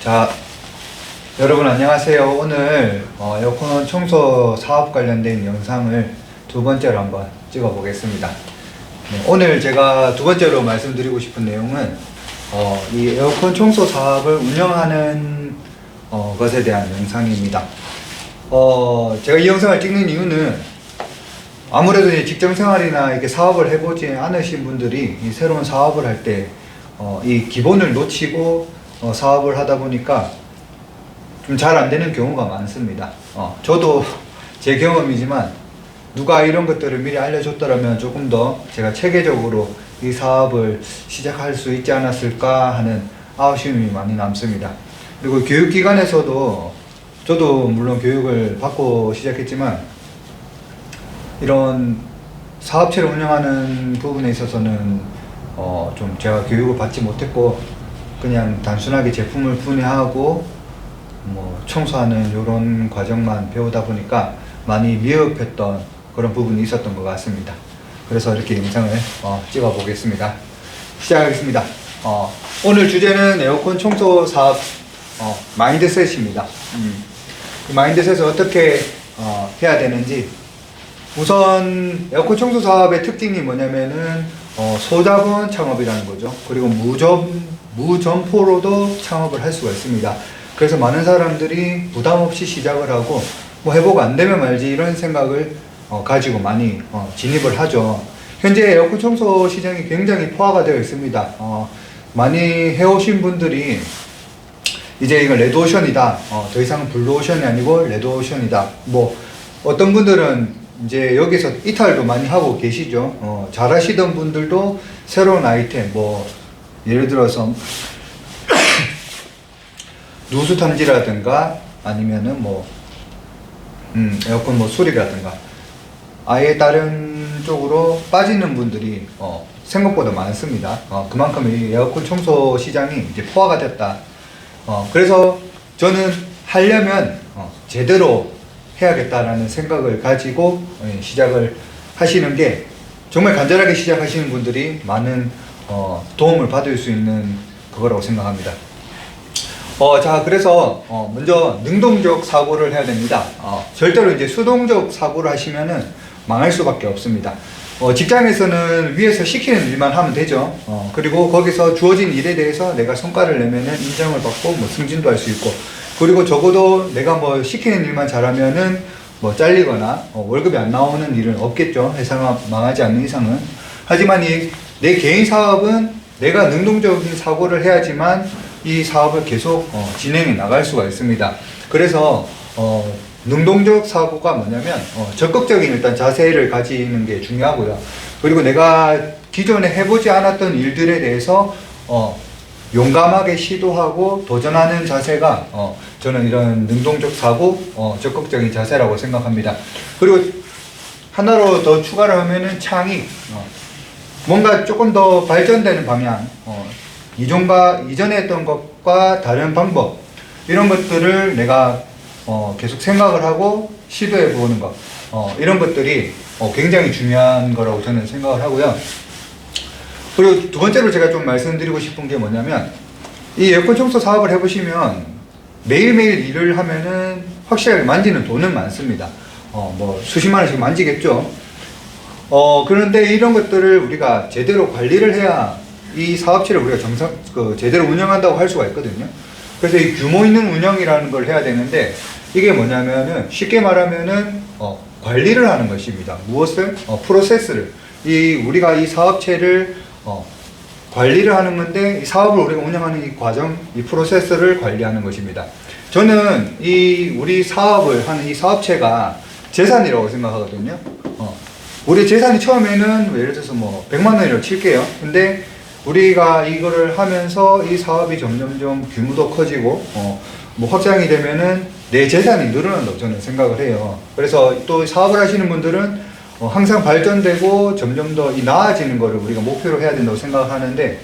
자, 여러분 안녕하세요. 오늘 에어컨 청소 사업 관련된 영상을 두 번째로 한번 찍어 보겠습니다. 네, 오늘 제가 두 번째로 말씀드리고 싶은 내용은 이 에어컨 청소 사업을 운영하는 것에 대한 영상입니다. 제가 이 영상을 찍는 이유는 아무래도 직장 생활이나 이렇게 사업을 해보지 않으신 분들이 이 새로운 사업을 할 때 이 기본을 놓치고 사업을 하다 보니까 좀 잘 안 되는 경우가 많습니다. 저도 제 경험이지만 누가 이런 것들을 미리 알려줬더라면 조금 더 제가 체계적으로 이 사업을 시작할 수 있지 않았을까 하는 아쉬움이 많이 남습니다. 그리고 교육기관에서도 저도 물론 교육을 받고 시작했지만 이런 사업체를 운영하는 부분에 있어서는 좀 제가 교육을 받지 못했고 그냥 단순하게 제품을 분해하고 뭐 청소하는 이런 과정만 배우다 보니까 많이 미흡했던 그런 부분이 있었던 것 같습니다. 그래서 이렇게 영상을 찍어 보겠습니다. 시작하겠습니다. 오늘 주제는 에어컨 청소 사업 마인드셋입니다. 이 마인드셋을 어떻게 해야 되는지. 우선 에어컨 청소 사업의 특징이 뭐냐면은 소자본 창업이라는 거죠. 그리고 무점포로도 창업을 할 수가 있습니다. 그래서 많은 사람들이 부담 없이 시작을 하고 뭐 해보고 안 되면 말지 이런 생각을 가지고 많이 진입을 하죠. 현재 에어컨 청소 시장이 굉장히 포화가 되어 있습니다. 많이 해오신 분들이 이제 이건 레드오션이다. 더 이상은 블루오션이 아니고 레드오션이다. 뭐 어떤 분들은 이제 여기서 이탈도 많이 하고 계시죠. 잘 하시던 분들도 새로운 아이템, 뭐 예를 들어서 누수 탐지라든가 아니면은 뭐 에어컨 뭐 수리라든가 아예 다른 쪽으로 빠지는 분들이 생각보다 많습니다. 그만큼 이 에어컨 청소 시장이 이제 포화가 됐다. 그래서 저는 하려면 제대로 해야겠다라는 생각을 가지고 시작을 하시는 게 정말 간절하게 시작하시는 분들이 많은 도움을 받을 수 있는 그거라고 생각합니다. 자, 그래서 먼저 능동적 사고를 해야 됩니다. 절대로 이제 수동적 사고를 하시면은 망할 수밖에 없습니다. 직장에서는 위에서 시키는 일만 하면 되죠. 그리고 거기서 주어진 일에 대해서 내가 성과를 내면은 인정을 받고 뭐 승진도 할 수 있고, 그리고 적어도 내가 뭐 시키는 일만 잘하면은 뭐 잘리거나 월급이 안 나오는 일은 없겠죠. 회사가 망하지 않는 이상은. 하지만 내 개인 사업은 내가 능동적인 사고를 해야지만 이 사업을 계속 진행해 나갈 수가 있습니다. 그래서 능동적 사고가 뭐냐면 적극적인 일단 자세를 가지는 게 중요하고요. 그리고 내가 기존에 해보지 않았던 일들에 대해서 용감하게 시도하고 도전하는 자세가 저는 이런 능동적 사고, 적극적인 자세라고 생각합니다. 그리고 하나로 더 추가를 하면은 창의, 뭔가 조금 더 발전되는 방향, 이전에 했던 것과 다른 방법, 이런 것들을 내가 계속 생각을 하고 시도해 보는 것, 이런 것들이 굉장히 중요한 거라고 저는 생각을 하고요. 그리고 두 번째로 제가 좀 말씀드리고 싶은 게 뭐냐면, 이 에어컨 청소 사업을 해보시면 매일매일 일을 하면은 확실하게 만지는 돈은 많습니다. 뭐 수십만 원씩 만지겠죠. 그런데 이런 것들을 우리가 제대로 관리를 해야 이 사업체를 우리가 제대로 운영한다고 할 수가 있거든요. 그래서 이 규모 있는 운영이라는 걸 해야 되는데, 이게 뭐냐면은 쉽게 말하면은 관리를 하는 것입니다. 무엇을? 프로세스를. 우리가 이 사업체를 관리를 하는 건데, 이 사업을 우리가 운영하는 이 과정, 이 프로세스를 관리하는 것입니다. 저는 우리 사업을 하는 이 사업체가 재산이라고 생각하거든요. 우리 재산이 처음에는 예를 들어서 뭐 100만 원이라고 칠게요. 근데 우리가 이거를 하면서 이 사업이 점점점 규모도 커지고 뭐 확장이 되면은 내 재산이 늘어난다고 저는 생각을 해요. 그래서 또 사업을 하시는 분들은 항상 발전되고 점점 더 나아지는 것을 우리가 목표로 해야 된다고 생각을 하는데,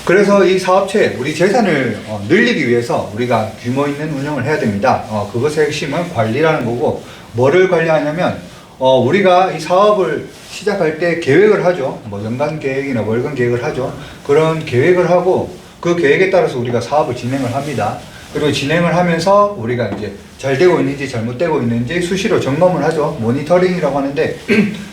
그래서 이 사업체, 우리 재산을 늘리기 위해서 우리가 규모 있는 운영을 해야 됩니다. 그것의 핵심은 관리라는 거고, 뭐를 관리하냐면 우리가 이 사업을 시작할 때 계획을 하죠. 뭐 연간 계획이나 월간 계획을 하죠. 그런 계획을 하고 그 계획에 따라서 우리가 사업을 진행을 합니다. 그리고 진행을 하면서 우리가 이제 잘 되고 있는지 잘못되고 있는지 수시로 점검을 하죠. 모니터링이라고 하는데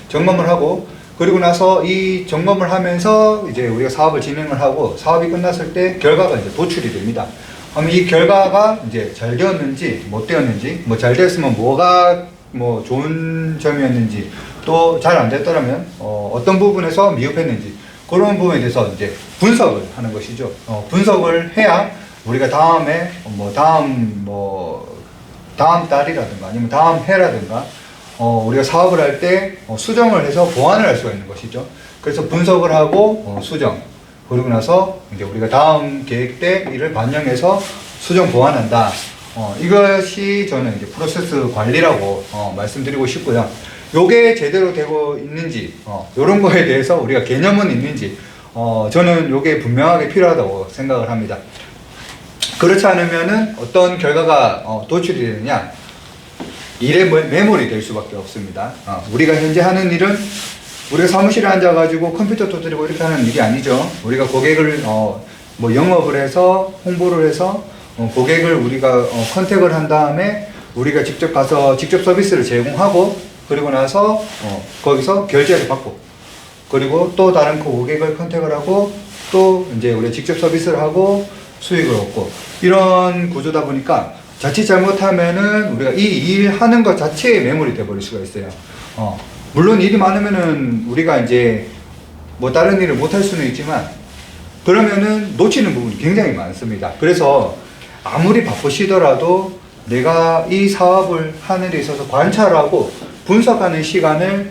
점검을 하고, 그리고 나서 이 점검을 하면서 이제 우리가 사업을 진행을 하고, 사업이 끝났을 때 결과가 이제 도출이 됩니다. 그럼 이 결과가 이제 잘 되었는지 못 되었는지, 뭐 잘 되었으면 뭐가 뭐 좋은 점이었는지, 또 잘 안 됐더라면 어떤 부분에서 미흡했는지, 그런 부분에 대해서 이제 분석을 하는 것이죠. 분석을 해야 우리가 다음에 다음 달이라든가 아니면 다음 해라든가 우리가 사업을 할 때 수정을 해서 보완을 할 수가 있는 것이죠. 그래서 분석을 하고 수정, 그러고 나서 이제 우리가 다음 계획 때 이를 반영해서 수정 보완한다. 이것이 저는 이제 프로세스 관리라고 말씀드리고 싶고요. 요게 제대로 되고 있는지, 요런 거에 대해서 우리가 개념은 있는지, 저는 요게 분명하게 필요하다고 생각을 합니다. 그렇지 않으면은 어떤 결과가 도출이 되느냐, 일의 매몰이 될 수밖에 없습니다. 우리가 현재 하는 일은 우리가 사무실에 앉아가지고 컴퓨터 두드리고 이렇게 하는 일이 아니죠. 우리가 고객을 뭐 영업을 해서 홍보를 해서 고객을 우리가 컨택을 한 다음에 우리가 직접 가서 직접 서비스를 제공하고, 그리고 나서 거기서 결제를 받고, 그리고 또 다른 고객을 컨택을 하고, 또 이제 우리가 직접 서비스를 하고 수익을 얻고, 이런 구조다 보니까 자칫 잘못하면은 우리가 이 일 하는 것 자체에 매몰이 돼버릴 수가 있어요. 물론 일이 많으면은 우리가 이제 뭐 다른 일을 못 할 수는 있지만, 그러면은 놓치는 부분이 굉장히 많습니다. 그래서 아무리 바쁘시더라도 내가 이 사업을 하는 데 있어서 관찰하고 분석하는 시간을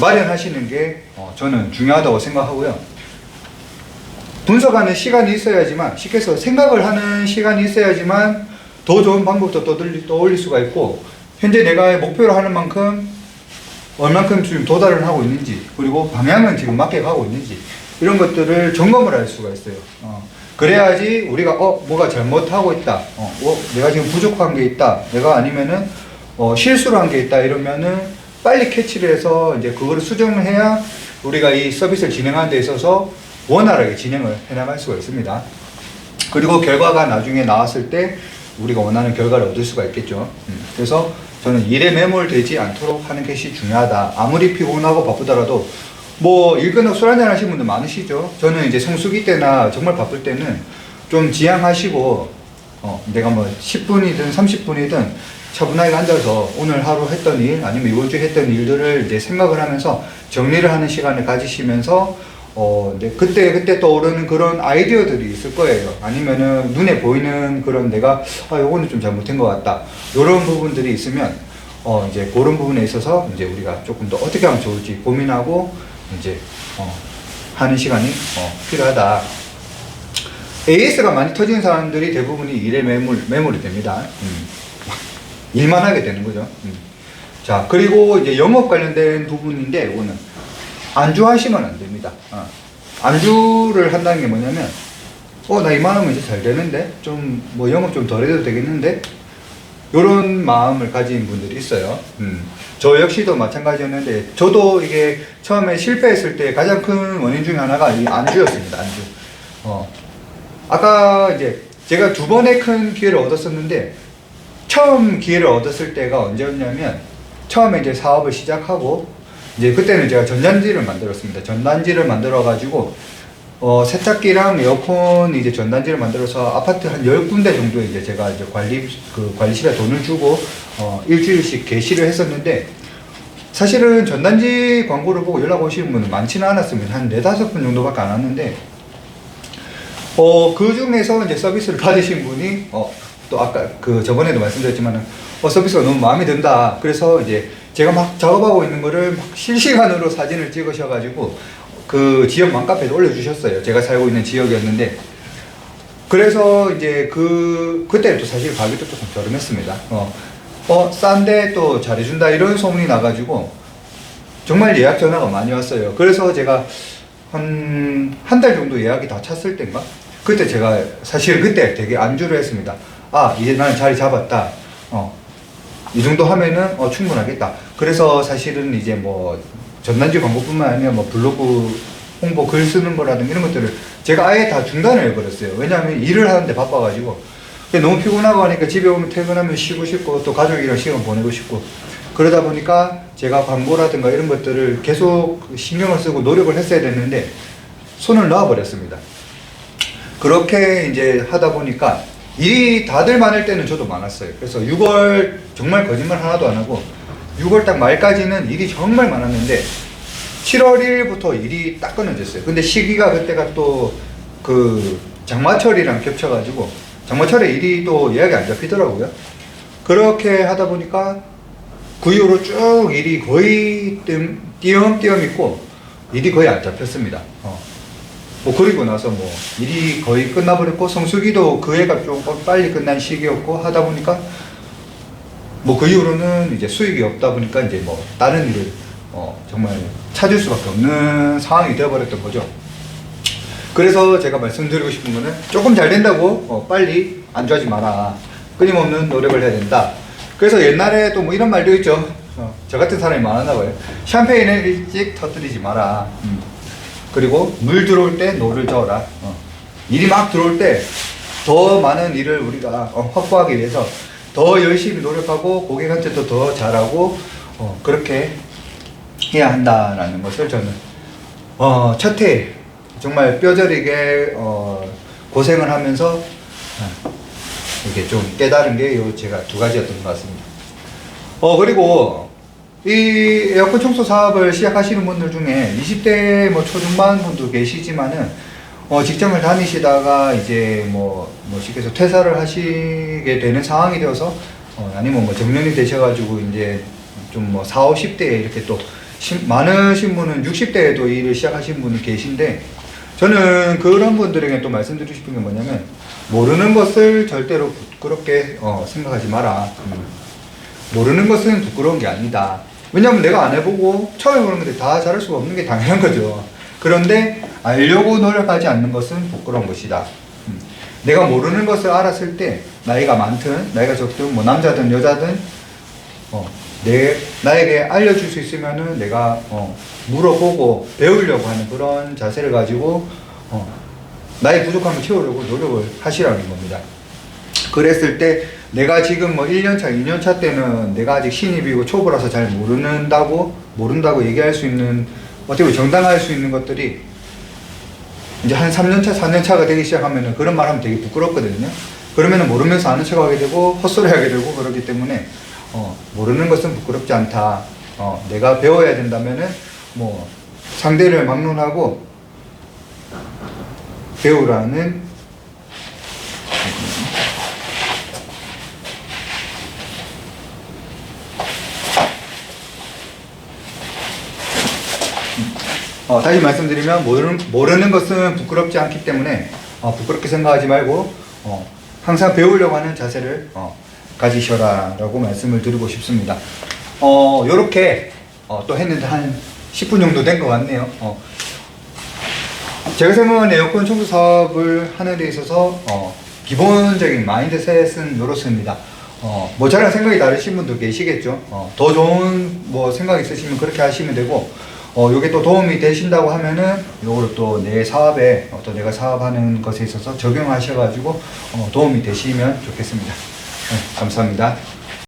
마련하시는 게 저는 중요하다고 생각하고요. 분석하는 시간이 있어야지만, 쉽게 해서 생각을 하는 시간이 있어야지만 더 좋은 방법도 떠올릴 수가 있고, 현재 내가 목표로 하는 만큼 얼만큼 지금 도달을 하고 있는지, 그리고 방향은 지금 맞게 가고 있는지, 이런 것들을 점검을 할 수가 있어요. 그래야지 우리가 뭐가 잘못하고 있다, 내가 지금 부족한 게 있다, 내가 아니면은 실수를 한 게 있다, 이러면은 빨리 캐치를 해서 이제 그거를 수정을 해야 우리가 이 서비스를 진행하는 데 있어서 원활하게 진행을 해나갈 수가 있습니다. 그리고 결과가 나중에 나왔을 때 우리가 원하는 결과를 얻을 수가 있겠죠. 그래서 저는 일에 매몰되지 않도록 하는 것이 중요하다. 아무리 피곤하고 바쁘더라도, 뭐 일 끝나고 술 한잔 하시는 분들 많으시죠. 저는 이제 성수기 때나 정말 바쁠 때는 좀 지양하시고 내가 뭐 10분이든 30분이든 차분하게 앉아서 오늘 하루 했던 일, 아니면 이번 주에 했던 일들을 이제 생각을 하면서 정리를 하는 시간을 가지시면서 그때 떠오르는 그런 아이디어들이 있을 거예요. 아니면은 눈에 보이는 그런 내가 요거는 좀 잘못된 것 같다, 요런 부분들이 있으면 이제 그런 부분에 있어서 이제 우리가 조금 더 어떻게 하면 좋을지 고민하고 이제 하는 시간이 필요하다. AS가 많이 터지는 사람들이 대부분이 일에 매몰이 됩니다. 일만 하게 되는 거죠. 자, 그리고 이제 영업 관련된 부분인데, 이거는 안주하시면 안 됩니다. 안주를 한다는 게 뭐냐면, 나 이만하면 이제 잘 되는데, 좀, 뭐 영업 좀 덜 해도 되겠는데? 요런 마음을 가진 분들이 있어요. 저 역시도 마찬가지였는데, 저도 이게 처음에 실패했을 때 가장 큰 원인 중에 하나가 이 안주였습니다. 안주. 아까 이제 제가 두 번의 큰 기회를 얻었었는데, 처음 기회를 얻었을 때가 언제였냐면, 처음에 이제 사업을 시작하고, 이제 그때는 제가 전단지를 만들었습니다. 전단지를 만들어가지고, 세탁기랑 에어컨 이제 전단지를 만들어서 아파트 한 10군데 정도 이제 제가 이제 관리실에 돈을 주고, 일주일씩 게시를 했었는데, 사실은 전단지 광고를 보고 연락 오시는 분은 많지는 않았습니다. 한 4-5분 정도밖에 안 왔는데, 그 중에서 이제 서비스를 받으신 분이, 또 아까 저번에도 말씀드렸지만은, 서비스가 너무 마음에 든다. 그래서 이제 제가 막 작업하고 있는 거를 막 실시간으로 사진을 찍으셔가지고 그 지역 맘카페에 올려주셨어요. 제가 살고 있는 지역이었는데, 그래서 이제 그때 또 사실 가격도 조금 저렴했습니다. 싼데 또 잘해준다, 이런 소문이 나가지고 정말 예약 전화가 많이 왔어요. 그래서 제가 한 달 정도 예약이 다 찼을 때인가? 그때 제가 사실 그때 되게 안주를 했습니다. 이제 나는 자리 잡았다. 이 정도 하면은 충분하겠다. 그래서 사실은 이제 뭐 전단지 광고뿐만 아니라 뭐 블로그 홍보 글 쓰는 거라든가 이런 것들을 제가 아예 다 중단을 해버렸어요. 왜냐하면 일을 하는데 바빠가지고 너무 피곤하고 하니까 집에 오면 퇴근하면 쉬고 싶고 또 가족이랑 시간 보내고 싶고 그러다 보니까 제가 광고라든가 이런 것들을 계속 신경을 쓰고 노력을 했어야 됐는데 손을 놔버렸습니다. 그렇게 이제 하다 보니까 일이 다들 많을 때는 저도 많았어요. 그래서 6월 정말 거짓말 하나도 안 하고 6월 딱 말까지는 일이 정말 많았는데 7월 1일부터 일이 딱 끊어졌어요. 근데 시기가 그때가 또 그 장마철이랑 겹쳐가지고 장마철에 일이 또 예약이 안 잡히더라고요. 그렇게 하다 보니까 그 이후로 쭉 일이 거의 띄엄띄엄 있고 일이 거의 안 잡혔습니다. 뭐 그리고 나서 뭐 일이 거의 끝나버렸고 성수기도 그 해가 조금 빨리 끝난 시기였고 하다 보니까 뭐 그 이후로는 이제 수익이 없다 보니까 이제 뭐 다른 일을 정말 찾을 수밖에 없는 상황이 되어버렸던 거죠. 그래서 제가 말씀드리고 싶은 거는 조금 잘 된다고 빨리 안주하지 마라. 끊임없는 노력을 해야 된다. 그래서 옛날에 또 뭐 이런 말도 있죠. 저 같은 사람이 많았나 봐요. 샴페인을 일찍 터뜨리지 마라. 그리고 물 들어올 때 노를 저어라. 일이 막 들어올 때 더 많은 일을 우리가 확보하기 위해서 더 열심히 노력하고 고객한테도 더 잘하고 그렇게 해야 한다라는 것을 저는 첫 해 정말 뼈저리게 고생을 하면서 이게 좀 깨달은 게 제가 두 가지였던 것 같습니다. 그리고 이 에어컨 청소 사업을 시작하시는 분들 중에 20대 뭐 초중반 분도 계시지만은 직장을 다니시다가 이제 뭐 쉽게 해서 퇴사를 하시게 되는 상황이 되어서 아니면 뭐 정년이 되셔가지고 이제 좀 뭐 40, 50대에 이렇게 또 많으신 분은 60대에도 일을 시작하신 분이 계신데 저는 그런 분들에게 또 말씀드리고 싶은 게 뭐냐면 모르는 것을 절대로 부끄럽게 생각하지 마라. 모르는 것은 부끄러운 게 아니다. 왜냐면 내가 안 해보고 처음 해보는 건데 다 잘할 수가 없는 게 당연한 거죠. 그런데 알려고 노력하지 않는 것은 부끄러운 것이다. 내가 모르는 것을 알았을 때 나이가 많든 나이가 적든 뭐 남자든 여자든 나에게 알려줄 수 있으면은 내가 물어보고 배우려고 하는 그런 자세를 가지고 나의 부족함을 채우려고 노력을 하시라는 겁니다. 그랬을 때 내가 지금 뭐 1년차, 2년차 때는 내가 아직 신입이고 초보라서 잘 모른다고 얘기할 수 있는 어떻게 보면 정당화할 수 있는 것들이 이제 한 3년차, 4년차가 되기 시작하면은 그런 말 하면 되게 부끄럽거든요. 그러면은 모르면서 아는 척 하게 되고 헛소리 하게 되고 그러기 때문에 모르는 것은 부끄럽지 않다. 내가 배워야 된다면은 뭐 상대를 막론하고 배우라는 다시 말씀드리면 모르는 것은 부끄럽지 않기 때문에 부끄럽게 생각하지 말고 항상 배우려고 하는 자세를 가지셔라 라고 말씀을 드리고 싶습니다. 요렇게 또 했는데 한 10분 정도 된 것 같네요. 제가 생각하는 에어컨 청소 사업을 하는 데 있어서 기본적인 마인드셋은 요렇습니다. 뭐 저랑 생각이 다르신 분도 계시겠죠. 더 좋은 뭐 생각 있으시면 그렇게 하시면 되고 요게 또 도움이 되신다고 하면은 요거를 또 내 사업에 또 내가 사업하는 것에 있어서 적용하셔가지고 도움이 되시면 좋겠습니다. 네, 감사합니다.